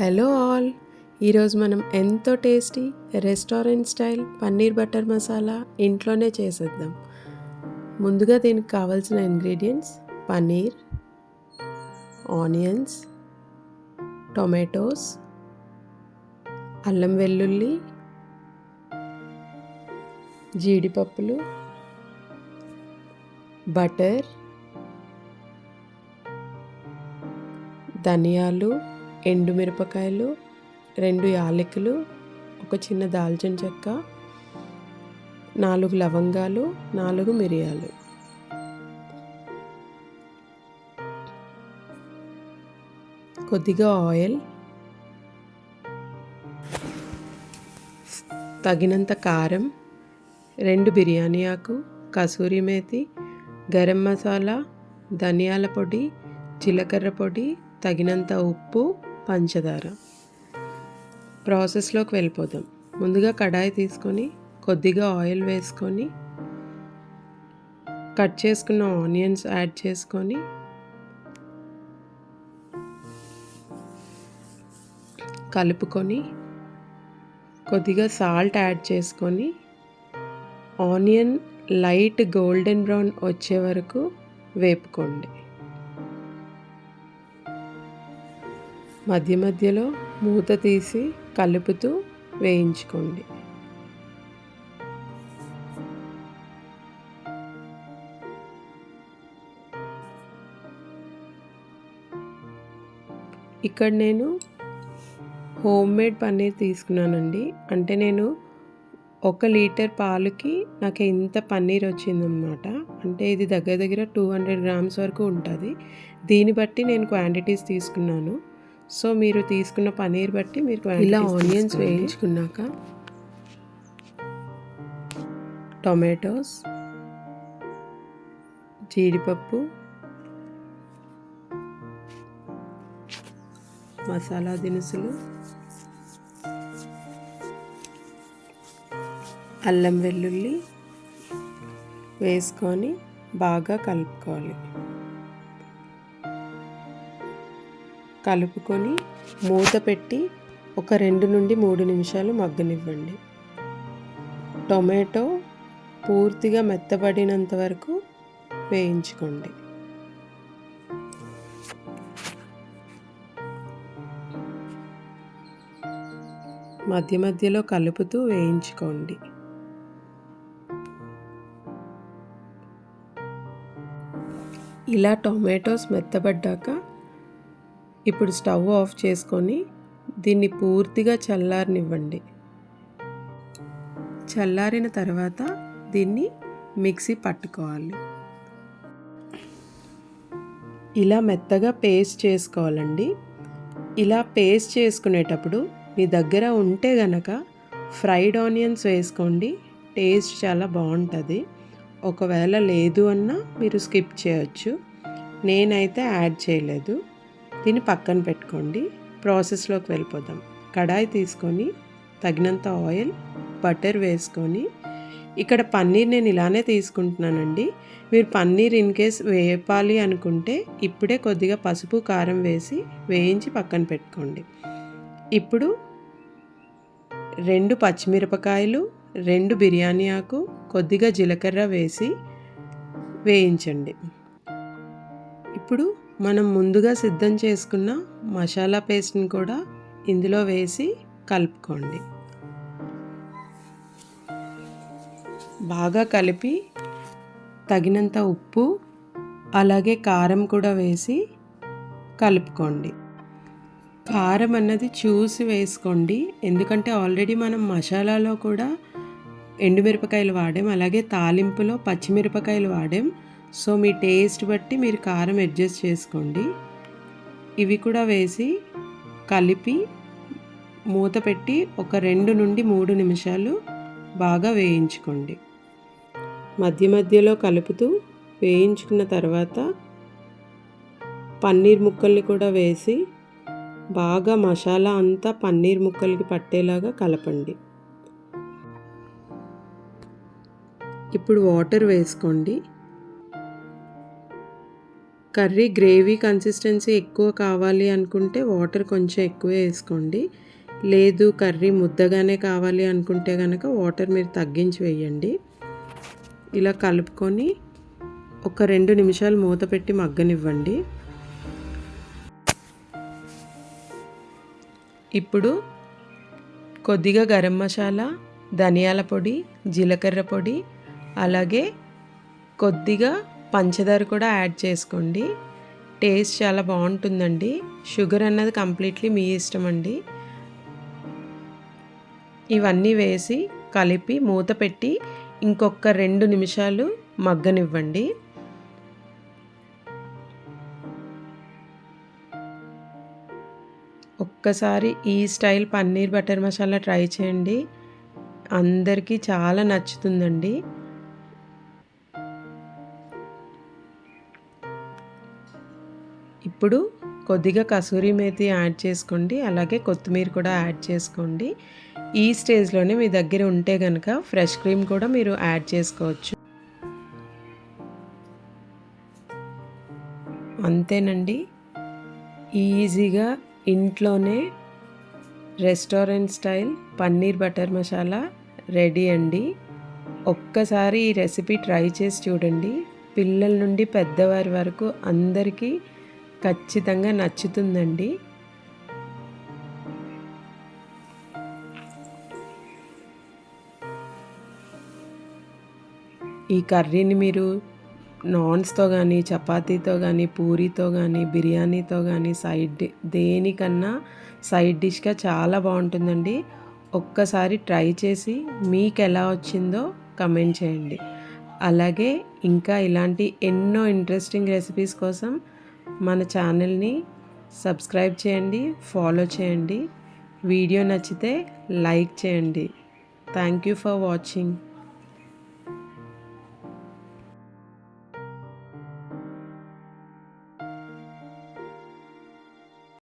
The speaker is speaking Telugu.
హలో ఆల్, ఈరోజు మనం ఎంతో tasty restaurant style paneer butter masala ఇంట్లోనే చేసేద్దాం. ముందుగా దీనికి కావాల్సిన ఇంగ్రీడియంట్స్ పన్నీర్, ఆనియన్స్, టొమాటోస్, అల్లం వెల్లుల్లి, జీడిపప్పులు, బటర్, ధనియాలు, ఎండుమిరపకాయలు, 2 యాలకులు, ఒక చిన్న దాల్చిన చెక్క, 4 లవంగాలు, 4 మిరియాలు. కొద్దిగా ఆయిల్, తగినంత కారం, 2 బిర్యానీ ఆకు, కసూరి మేతి, గరం మసాలా, ధనియాల పొడి, జీలకర్ర పొడి, తగినంత ఉప్పు, పంచదార. ప్రాసెస్లోకి వెళ్ళిపోదాం. ముందుగా కడాయి తీసుకొని కొద్దిగా ఆయిల్ వేసుకొని కట్ చేసుకున్న ఆనియన్స్ యాడ్ చేసుకొని కలుపుకొని కొద్దిగా సాల్ట్ యాడ్ చేసుకొని ఆనియన్ లైట్ గోల్డెన్ బ్రౌన్ వచ్చే వరకు వేపుకోండి. మధ్య మధ్యలో మూత తీసి కలుపుతూ వేయించుకోండి. ఇక్కడ నేను హోమ్ మేడ్ పన్నీర్ తీసుకున్నానండి. అంటే నేను 1 లీటర్ పాలుకి నాకు ఇంత పన్నీర్ వచ్చిందనమాట. అంటే ఇది దగ్గర దగ్గర 200 గ్రామ్స్ వరకు ఉంటుంది. దీన్ని బట్టి నేను క్వాంటిటీస్ తీసుకున్నాను. సో మీరు తీసుకున్న పన్నీర్ బట్టి మీరు ఇలా ఆనియన్స్ వేయించుకున్నాక టొమాటోస్, జీడిపప్పు, మసాలా దినుసులు, అల్లం వెల్లుల్లి వేసుకొని బాగా కలుపుకోవాలి. కలుపుకొని మూత పెట్టి ఒక 2 నుండి 3 నిమిషాలు మగ్గనివ్వండి. టొమాటో పూర్తిగా మెత్తబడినంత వరకు వేయించుకోండి. మధ్య మధ్యలో కలుపుతూ వేయించుకోండి. ఇలా టొమాటోస్ మెత్తబడ్డాక ఇప్పుడు స్టవ్ ఆఫ్ చేసుకొని దీన్ని పూర్తిగా చల్లారనివ్వండి. చల్లారిన తర్వాత దీన్ని మిక్సీ పట్టుకోవాలి. ఇలా మెత్తగా పేస్ట్ చేసుకోవాలండి. ఇలా పేస్ట్ చేసుకునేటప్పుడు మీ దగ్గర ఉంటే గనక ఫ్రైడ్ ఆనియన్స్ వేసుకోండి. టేస్ట్ చాలా బాగుంటుంది. ఒకవేళ లేదు అన్నా మీరు స్కిప్ చేయొచ్చు. నేనైతే యాడ్ చేయలేదు. దీన్ని పక్కన పెట్టుకోండి. ప్రాసెస్లోకి వెళ్ళిపోదాం. కడాయి తీసుకొని తగినంత ఆయిల్, బటర్ వేసుకొని ఇక్కడ పన్నీర్ నేను ఇలానే తీసుకుంటున్నానండి. మీరు పన్నీర్ ఇన్ కేస్ వేపాలి అనుకుంటే ఇప్పుడే కొద్దిగా పసుపు, కారం వేసి వేయించి పక్కన పెట్టుకోండి. ఇప్పుడు 2 పచ్చిమిరపకాయలు, 2 బిర్యానీ ఆకు, కొద్దిగా జీలకర్ర వేసి వేయించండి. ఇప్పుడు మనం ముందుగా సిద్ధం చేసుకున్న మసాలా పేస్ట్ని కూడా ఇందులో వేసి కలుపుకోండి. బాగా కలిపి తగినంత ఉప్పు అలాగే కారం కూడా వేసి కలుపుకోండి. కారం అన్నది చూసి వేసుకోండి. ఎందుకంటే ఆల్రెడీ మనం మసాలాలో కూడా ఎండుమిరపకాయలు వాడాం, అలాగే తాలింపులో పచ్చిమిరపకాయలు వాడాం. సో మీ టేస్ట్ బట్టి మీరు కారం అడ్జస్ట్ చేసుకోండి. ఇవి కూడా వేసి కలిపి మూత పెట్టి ఒక 2 నుండి 3 నిమిషాలు బాగా వేయించుకోండి. మధ్య మధ్యలో కలుపుతూ వేయించుకున్న తర్వాత పన్నీర్ ముక్కల్ని కూడా వేసి బాగా మసాలా అంతా పన్నీర్ ముక్కలకి పట్టేలాగా కలపండి. ఇప్పుడు వాటర్ వేసుకోండి. కర్రీ గ్రేవీ కన్సిస్టెన్సీ ఎక్కువ కావాలి అనుకుంటే వాటర్ కొంచెం ఎక్కువే వేసుకోండి. లేదు కర్రీ ముద్దగానే కావాలి అనుకుంటే కనుక వాటర్ మీరు తగ్గించి వేయండి. ఇలా కలుపుకొని ఒక 2 నిమిషాలు మూత పెట్టి మగ్గనివ్వండి. ఇప్పుడు కొద్దిగా గరం మసాలా, ధనియాల పొడి, జీలకర్ర పొడి, అలాగే కొద్దిగా పంచదార కూడా యాడ్ చేసుకోండి. టేస్ట్ చాలా బాగుంటుందండి. షుగర్ అన్నది కంప్లీట్లీ మీ ఇష్టం అండి. ఇవన్నీ వేసి కలిపి మూత పెట్టి ఇంకొక 2 నిమిషాలు మగ్గనివ్వండి. ఒక్కసారి ఈ style paneer butter masala try చేయండి. అందరికీ చాలా నచ్చుతుందండి. ఇప్పుడు కొద్దిగా కసూరి మేతి యాడ్ చేసుకోండి. అలాగే కొత్తిమీర కూడా యాడ్ చేసుకోండి. ఈ స్టేజ్లోనే మీ దగ్గర ఉంటే కనుక ఫ్రెష్ క్రీమ్ కూడా మీరు యాడ్ చేసుకోవచ్చు. అంతేనండి, ఈజీగా ఇంట్లోనే restaurant style paneer butter masala ready అండి. ఒక్కసారి ఈ రెసిపీ ట్రై చేసి చూడండి. పిల్లల నుండి పెద్దవారి వరకు అందరికీ ఖచ్చితంగా నచ్చుతుందండి. ఈ కర్రీని మీరు నాన్స్తో కానీ, చపాతీతో కానీ, పూరీతో కానీ, బిర్యానీతో కానీ దేనికన్నా సైడ్ డిష్గా చాలా బాగుంటుందండి. ఒక్కసారి ట్రై చేసి మీకు ఎలా వచ్చిందో కమెంట్ చేయండి. అలాగే ఇంకా ఇలాంటి ఎన్నో ఇంట్రెస్టింగ్ రెసిపీస్ కోసం మన ఛానల్ని సబ్స్క్రైబ్ చేయండి, ఫాలో చేయండి. వీడియో నచ్చితే లైక్ చేయండి. Thank you for watching.